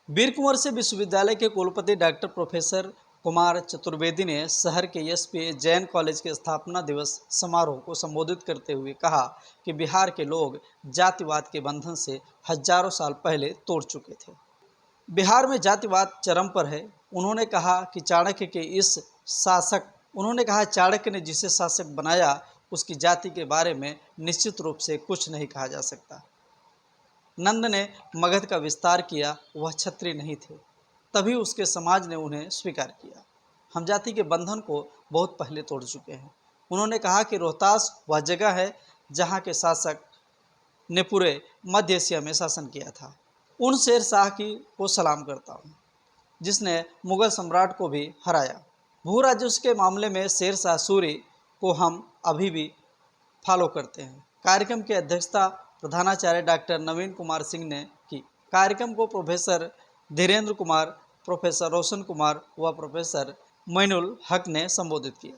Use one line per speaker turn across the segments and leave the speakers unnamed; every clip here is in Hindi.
वीर कुंवर सिंह विश्वविद्यालय के कुलपति डॉक्टर प्रोफेसर कुमार चतुर्वेदी ने शहर के एसपी जैन कॉलेज के स्थापना दिवस समारोह को संबोधित करते हुए कहा कि बिहार के लोग जातिवाद के बंधन से हजारों साल पहले तोड़ चुके थे। बिहार में जातिवाद चरम पर है। उन्होंने कहा कि चाणक्य ने जिसे शासक बनाया उसकी जाति के बारे में निश्चित रूप से कुछ नहीं कहा जा सकता। नंद ने मगध का विस्तार किया, वह क्षत्रिय नहीं थे, तभी उसके समाज ने उन्हें स्वीकार किया। हम जाति के बंधन को बहुत पहले तोड़ चुके हैं। उन्होंने कहा कि रोहतास वह जगह है जहाँ के शासक ने पूरे मध्य एशिया में शासन किया था। उन शेर शाह को सलाम करता हूँ जिसने मुगल सम्राट को भी हराया। भू राजस्व के मामले में शेर शाह सूरी को हम अभी भी फॉलो करते हैं। कार्यक्रम की अध्यक्षता प्रधानाचार्य डॉक्टर नवीन कुमार सिंह ने की। कार्यक्रम को प्रोफेसर धीरेन्द्र कुमार, प्रोफेसर रोशन कुमार व प्रोफेसर मोइनुल हक ने संबोधित किया।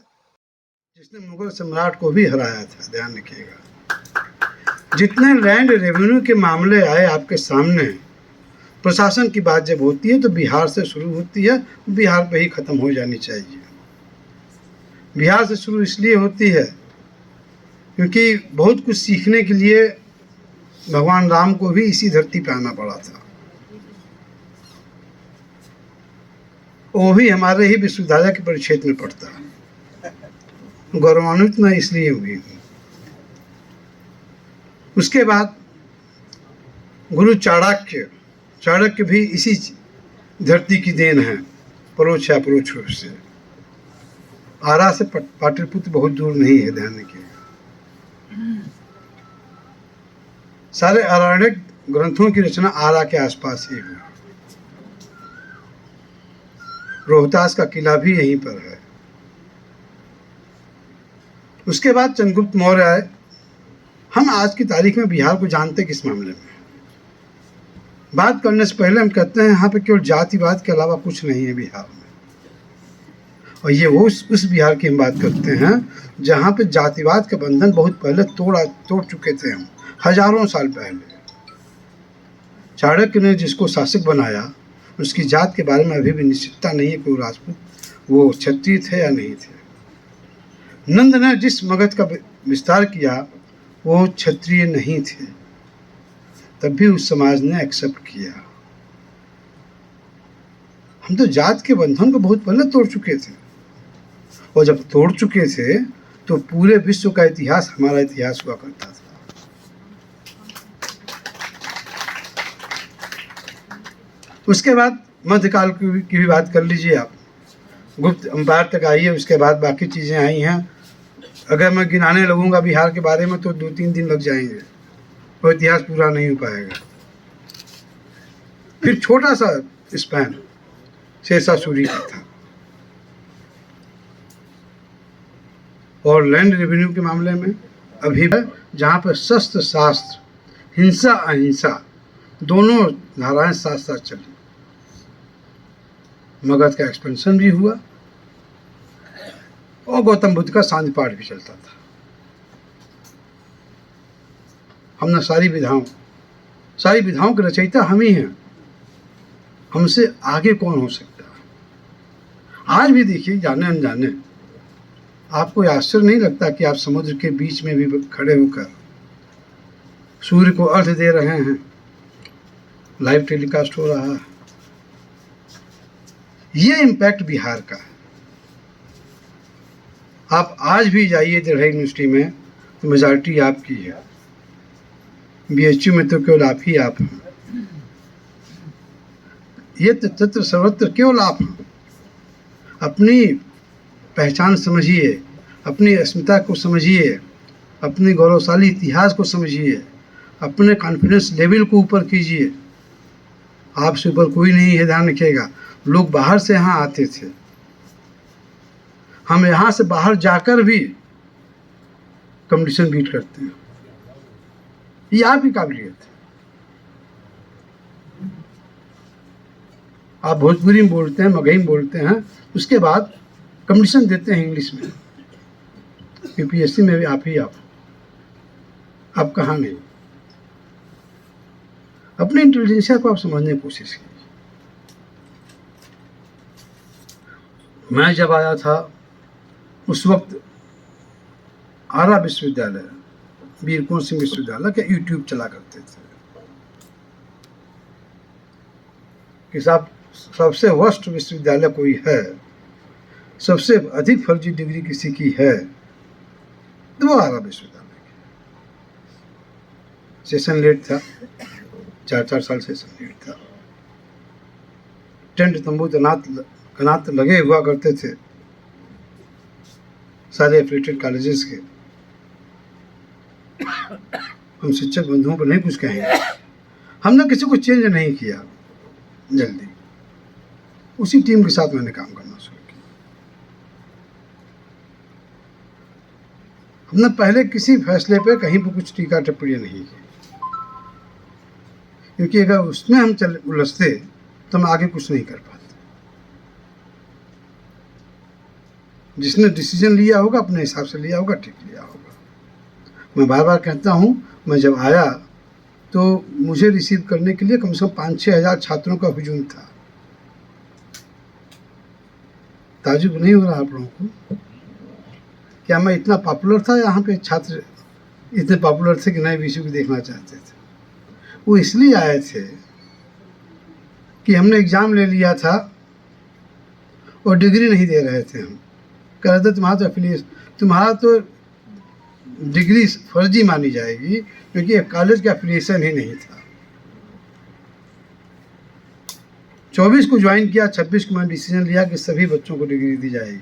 जिसने मुगल सम्राट को भी हराया था, ध्यान रखिएगा। जितने लैंड रेवेन्यू के मामले आए आपके सामने, प्रशासन की बात जब होती है तो बिहार से शुरू होती है, बिहार पे ही खत्म हो जानी चाहिए। बिहार से शुरू इसलिए होती है क्योंकि बहुत कुछ सीखने के लिए भगवान राम को भी इसी धरती पे आना पड़ा था। वो भी हमारे ही विश्वविद्यालय के परिक्षेत्र में पढ़ता है। गौरवान्वित मैं इसलिए हुई हूँ। उसके बाद गुरु चाणक्य भी इसी धरती की देन है, परोक्ष या परोक्ष रूप से। आरा से पाटलिपुत्र बहुत दूर नहीं है, ध्यान रखिएगा। सारे आरण्यक ग्रंथों की रचना आरा के आसपास ही हुई। रोहतास का किला भी यहीं पर है। उसके बाद चंद्रगुप्त मौर्य आए। हम आज की तारीख में बिहार को जानते किस मामले में? बात करने से पहले हम कहते हैं यहाँ पे केवल जातिवाद के अलावा कुछ नहीं है बिहार में। और ये वो उस बिहार की हम बात करते हैं जहाँ पे जातिवाद का बंधन बहुत पहले तोड़ चुके थे हम, हजारों साल पहले। चाणक्य ने जिसको शासक बनाया उसकी जात के बारे में अभी भी निश्चितता नहीं है कि वो राजपूत, वो क्षत्रिय थे या नहीं थे। नंद ने जिस मगध का विस्तार किया वो क्षत्रिय नहीं थे, तब भी उस समाज ने एक्सेप्ट किया। हम तो जात के बंधन को बहुत पहले तोड़ चुके थे, और जब तोड़ चुके थे तो पूरे विश्व का इतिहास हमारा इतिहास हुआ करता था। उसके बाद मध्यकाल की भी बात कर लीजिए आप। गुप्त अंपायर तक आई है, उसके बाद बाकी चीज़ें आई हैं। अगर मैं गिनाने लगूंगा बिहार के बारे में तो 2-3 दिन लग जाएंगे, तो इतिहास पूरा नहीं हो पाएगा। फिर छोटा सा स्पैन शेर शाह सूरी का था। और लैंड रेवेन्यू के मामले में अभी जहाँ पर शस्त्र शास्त्र, हिंसा अहिंसा दोनों धाराएं साथ साथ चली। मगध का एक्सपेंशन भी हुआ और गौतम बुद्ध का शांति पाठ भी चलता था। हमने सारी विधाओं के रचयिता हम ही हैं। हमसे आगे कौन हो सकता है? आज भी देखिए, जाने अनजाने आपको आश्चर्य नहीं लगता कि आप समुद्र के बीच में भी खड़े होकर सूर्य को अर्घ्य दे रहे हैं, लाइव टेलीकास्ट हो रहा है। ये इम्पैक्ट बिहार का है। आप आज भी जाइए दिल्ली यूनिवर्सिटी में तो मेजॉरिटी आपकी है। बीएचयू में तो केवल आप हैं। ये तत्र सर्वत्र केवल आप हैं। अपनी पहचान समझिए, अपनी अस्मिता को समझिए, अपने गौरवशाली इतिहास को समझिए, अपने कॉन्फिडेंस लेवल को ऊपर कीजिए। आपसे ऊपर कोई नहीं है, ध्यान रखिएगा। लोग बाहर से यहाँ आते थे, हम यहाँ से बाहर जाकर भी कंपटीशन बीट करते हैं। ये आपकी काबिलियत है। आप भोजपुरी में बोलते हैं, मगही में बोलते हैं, उसके बाद कंपटीशन देते हैं इंग्लिश में। यूपीएससी में भी आप कहाँ नहीं। अपने इंटेलिजेंसिया को आप समझने की कोशिश कीजिए। मैं जब आया था उस वक्त आरा विश्वविद्यालय, वीर कुंवर सिंह विश्वविद्यालय के यूट्यूब चला करते थे कि साहब सबसे वर्स्ट विश्वविद्यालय कोई है, सबसे अधिक फर्जी डिग्री किसी की है तो वो आरा विश्वविद्यालय की। सेशन लेट था, 4-4 साल सेशन लेट था। टेंट तंबू तैनात लगे हुआ करते थे सारे एफिलिएटेड कॉलेजेस के। हम शिक्षक बंधुओं पर नहीं कुछ कहेंगे, हमने किसी को चेंज नहीं किया जल्दी। उसी टीम के साथ मैंने काम करना शुरू किया। हमने पहले किसी फैसले पे कहीं पर कुछ टीका टिप्पणी नहीं की, क्योंकि अगर उसमें हम उलझते तो हम आगे कुछ नहीं कर पाते। जिसने डिसीजन लिया होगा अपने हिसाब से लिया होगा, ठीक लिया होगा। मैं बार बार कहता हूँ, मैं जब आया तो मुझे रिसीव करने के लिए कम से कम 5-6 हज़ार छात्रों का हुजूम था। ताजुब नहीं हो रहा आप लोगों को? क्या मैं इतना पॉपुलर था? यहाँ पे छात्र इतने पॉपुलर थे कि नए विषय को देखना चाहते थे। वो इसलिए आए थे कि हमने एग्ज़ाम ले लिया था और डिग्री नहीं दे रहे थे। हम कह रहे थे तुम्हारा तो डिग्री फर्जी मानी जाएगी, क्योंकि कॉलेज का एफिलिएशन ही नहीं था। 24 को ज्वाइन किया, 26 को मैंने डिसीजन लिया कि सभी बच्चों को डिग्री दी जाएगी,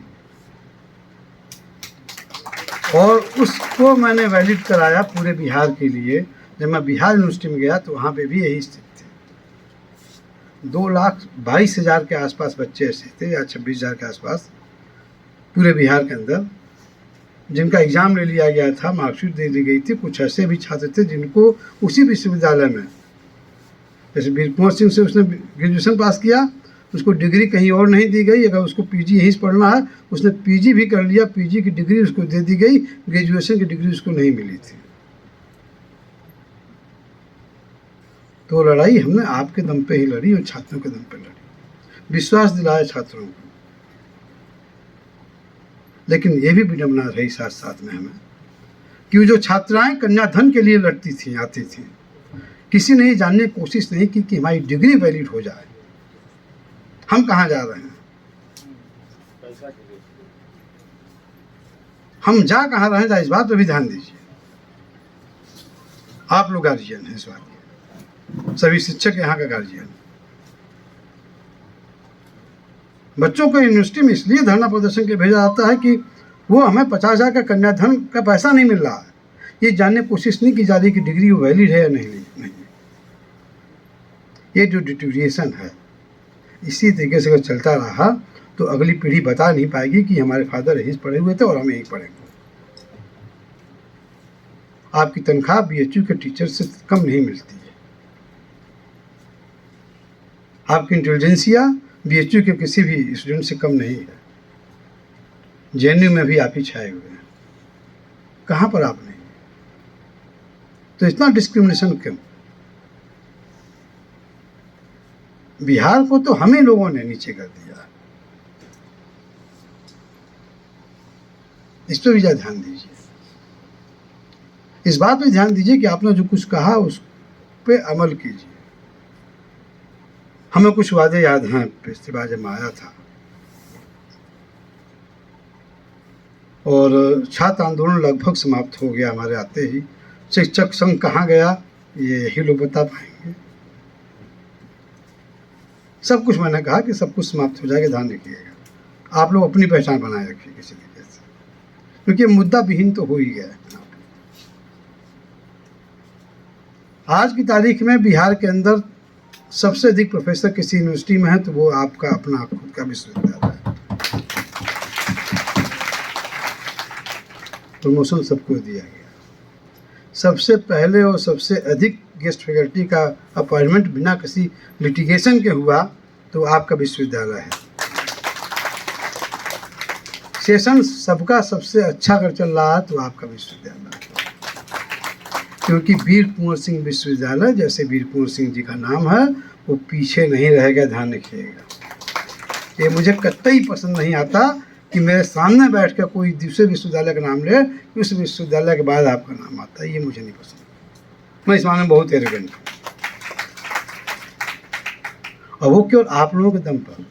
और उसको मैंने वैलिड कराया पूरे बिहार के लिए। जब मैं बिहार यूनिवर्सिटी में गया तो वहाँ पे भी यही स्थिति थी। 2,22,000 के आसपास बच्चे ऐसे थे, या 26,000 के आसपास पूरे बिहार के अंदर, जिनका एग्ज़ाम ले लिया गया था, मार्कशीट दे दी गई थी। कुछ ऐसे भी छात्र थे जिनको उसी विश्वविद्यालय में, जैसे वीर कुंवर सिंह से उसने ग्रेजुएशन पास किया, उसको डिग्री कहीं और नहीं दी गई। अगर उसको पीजी यहीं से पढ़ना है, उसने पीजी भी कर लिया, पीजी की डिग्री उसको दे दी गई, ग्रेजुएशन की डिग्री उसको नहीं मिली थी। तो लड़ाई हमने आपके दम पे ही लड़ी और छात्रों के दम पे लड़ी, विश्वास दिलाया छात्रों को। लेकिन ये भी विडम्बना रही साथ साथ में हमें कि वो जो छात्राएं कन्याधन के लिए लड़ती थी, आती थी, किसी ने ये जानने की कोशिश नहीं की कि हमारी डिग्री वैलिड हो जाए। हम कहाँ जा रहे हैं, हम जा कहाँ रहे हैं, इस बात पर भी ध्यान दीजिए। आप लोग गार्जियन हैं इस बात के, सभी शिक्षक यहाँ का गार्जियन। बच्चों को यूनिवर्सिटी में इसलिए धरना प्रदर्शन के लिए भेजा जाता है कि वो हमें 50,000 का कन्याधन का पैसा नहीं मिल रहा है। ये जानने की कोशिश नहीं की जा रही कि डिग्री वैलिड है या नहीं। ये जो डिटेरिएशन है, इसी तरीके से अगर चलता रहा तो अगली पीढ़ी बता नहीं पाएगी कि हमारे फादर यहीं पढ़े हुए थे और हम यहीं पढ़ेंगे। आपकी तनख्वाह बीएचयू के टीचर से कम नहीं मिलती है। आपकी इंटेलिजेंसिया बीएचयू के किसी भी स्टूडेंट से कम नहीं है। जेएनयू में भी आप ही छाए हुए हैं, कहाँ पर आप नहीं? तो इतना डिस्क्रिमिनेशन क्यों? बिहार को तो हमें लोगों ने नीचे कर दिया। इस पर भी ध्यान दीजिए, इस बात पे ध्यान दीजिए कि आपने जो कुछ कहा उस पे अमल कीजिए। हमें कुछ वादे याद हैं, इस्तीफा जब आया था और छात्र आंदोलन लगभग समाप्त हो गया हमारे आते ही। शिक्षक संघ कहाँ गया ये ही लोग बता पाएंगे। सब कुछ मैंने कहा कि सब कुछ समाप्त हो जाएगा, ध्यान रखिएगा। आप लोग अपनी पहचान बनाए रखिए किसी तरीके से, क्योंकि मुद्दा विहीन तो हो ही गया है। आज की तारीख में बिहार के अंदर सबसे अधिक प्रोफेसर किसी यूनिवर्सिटी में है तो वो आपका अपना खुद का विश्वविद्यालय है। प्रमोशन सबको दिया गया। सबसे पहले और सबसे अधिक गेस्ट फैकल्टी का अपॉइंटमेंट बिना किसी लिटिगेशन के हुआ तो आपका विश्वविद्यालय है। सेशन सबका सबसे अच्छा अगर चल रहा है तो आपका विश्वविद्यालय है, क्योंकि वीर कुंवर सिंह विश्वविद्यालय, जैसे वीर कुंवर सिंह जी का नाम है, वो पीछे नहीं रहेगा, ध्यान रखिएगा। ये मुझे कतई पसंद नहीं आता कि मेरे सामने बैठ कर कोई दूसरे विश्वविद्यालय का नाम ले, उस विश्वविद्यालय के बाद आपका नाम आता है, ये मुझे नहीं पसंद। मैं इस मामले में बहुत एरोगेंट हूँ, और वो केवल आप लोगों के दम पर।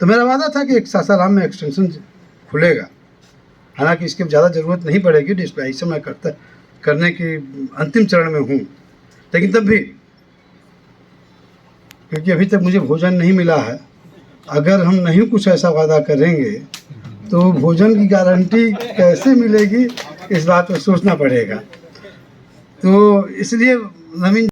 तो मेरा वादा था कि एक सासाराम में एक्सटेंशन खुलेगा, हालांकि इसकी ज़्यादा ज़रूरत नहीं पड़ेगी, डिस्प्ले इसे मैं करने की अंतिम चरण में हूँ, लेकिन तब भी क्योंकि अभी तक मुझे भोजन नहीं मिला है, अगर हम नहीं कुछ ऐसा वादा करेंगे तो भोजन की गारंटी कैसे मिलेगी, इस बात पर सोचना पड़ेगा। तो इसलिए नवीन